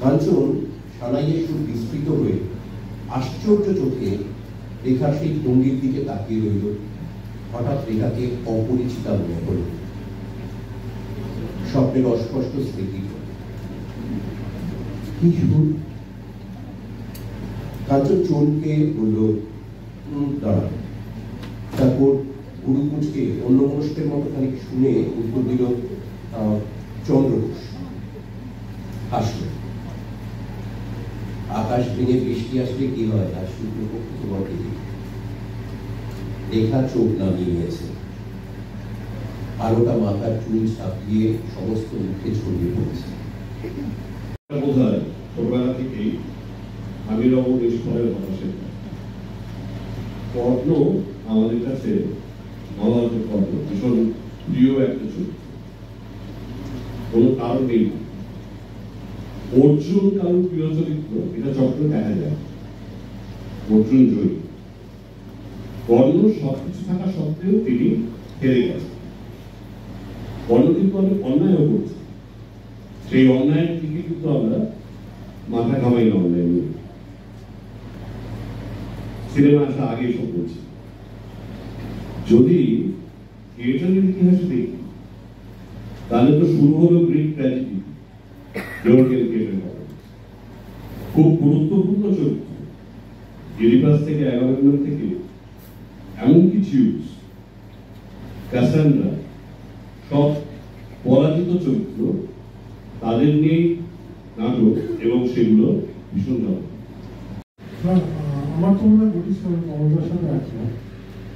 কাঞ্চন সানাইয়ের সুর বিস্তৃত হয়ে আশ্চর্য চোখে রেখা সেই ভঙ্গির দিকে তাকিয়ে রইল। হঠাৎ রেখাকে অপরিচিতা মনে হল, স্বপ্নের অস্পষ্ট স্মৃতি। কি সুর! কাঞ্চন চমকে বলল, দাঁড়া। তারপর গুরু কুচকে অন্য মনস্কের মতো খানিক শুনে উত্তর দিল, চন্দ্রঘোষ। হাসল। আকাশ ভেঙে বৃষ্টি আসলে কি হয়, আর শুক্রপক্ষ তো বটে। রেখা চোখ নামিয়ে নিয়েছে। আলোটা মাথার চুল ছাপিয়ে সমস্ত মুখে ছড়িয়ে পড়েছে। বোধহয় ছোটবেলা থেকেই আবিরবাবু নিষ্ফলের ভাষা পদ্ম আমাদের কাছে মহাভারতের পদ্ম ভীষণ প্রিয় একটা চরিত্র। কোনো কারণ নেই। অর্জুন কারণ প্রিয় চরিত্র, এটা চক্র দেখা যায়। অর্জুন জয়ী। কর্ণ সবকিছু থাকা সত্ত্বেও তিনি হেরে গেছেন। কর্ণ কিন্তু অনেক অন্যায়ও করছে। সেই অন্যায়ের দিকে কিন্তু আমরা মাথা ঘামাই না। অন্যায় নিয়ে সিনেমা আসা আগে সব বলছি। যদি থিয়েটারের ইতিহাসে দেখি তাহলে তো শুরু হলো গ্রিক ট্র্যাজেডি। খুব গুরুত্বপূর্ণ চরিত্র ইডিপাস থেকে অ্যাগামেমনন থেকে এমনকি জিউস, ক্যাসান্ড্রা সব পরাজিত চরিত্র, তাদের নিয়েই নাটক এবং সেগুলো ভীষণ জনপ্রিয়। আমার তো মনে হয় ঘটেছিল মমতার সাথে একমত,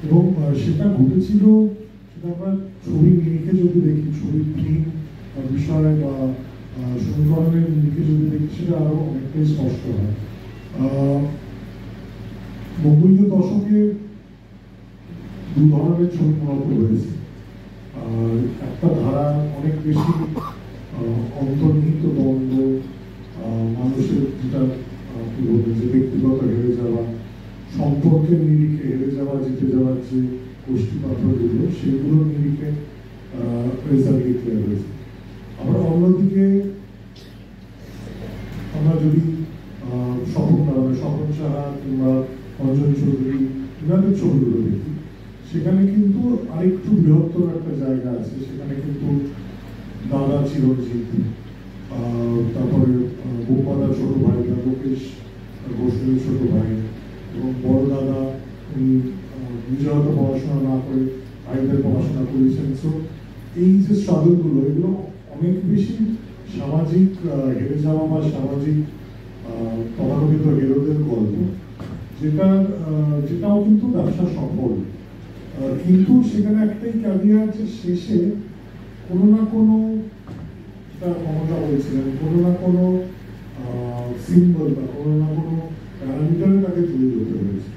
এবং সেটা ঘটেছিল সেটা আমরা ছবি নিরিখে যদি দেখি, ছবির থিম বিষয় বা সমীকরণের নিরিখে যদি দেখি, সেটা আরো অনেকটাই স্পষ্ট হয়। 90 দশকে দু ধরনের ছবি মূলত হয়েছে। একটা ধারা অনেক বেশি অন্তর্নিহিত দ্বন্দ্ব, মানুষের যেটা কি বলবেন যে ব্যক্তিগত হেরে যাওয়া, সম্পর্কের নিরিখে হেরে যাওয়া, জিতে যাওয়ার যে গোষ্ঠী পাথরগুলো, সেগুলোর নিরিখে রেজাল্ট ডিক্লেয়ার হয়েছে। আবার অন্যদিকে আমরা যদি স্বপন সাহা কিংবা অঞ্জন চৌধুরী ইনাদের ছবিগুলো দেখি, সেখানে কিন্তু আরেকটু বৃহত্তর একটা জায়গা আছে। সেখানে কিন্তু দাদা চিরঞ্জিত, তারপরে গোপাদার ছোট ভাই বা লোকেশ ঘোষের ছোট ভাই, এবং বড় দাদা উনি নিজে হয়তো পড়াশোনা না করে ভাইদের পড়াশোনা করেছেন। সো এই যে স্ট্রাগলগুলো, এগুলো অনেক বেশি সামাজিক হেরে যাওয়া বা সামাজিক তথাকথিত হেরোদের গল্প, যেটাও কিন্তু ব্যবসা সফল। কিন্তু সেখানে একটাই ক্যাভিয়ার, যে শেষে কোনো না কোনো, মমতা বলছিলেন, কোনো না কোনো সিম্বল বা কোনো না কোনো প্যারামিটারে তাকে তুলে ধরতে হয়েছে।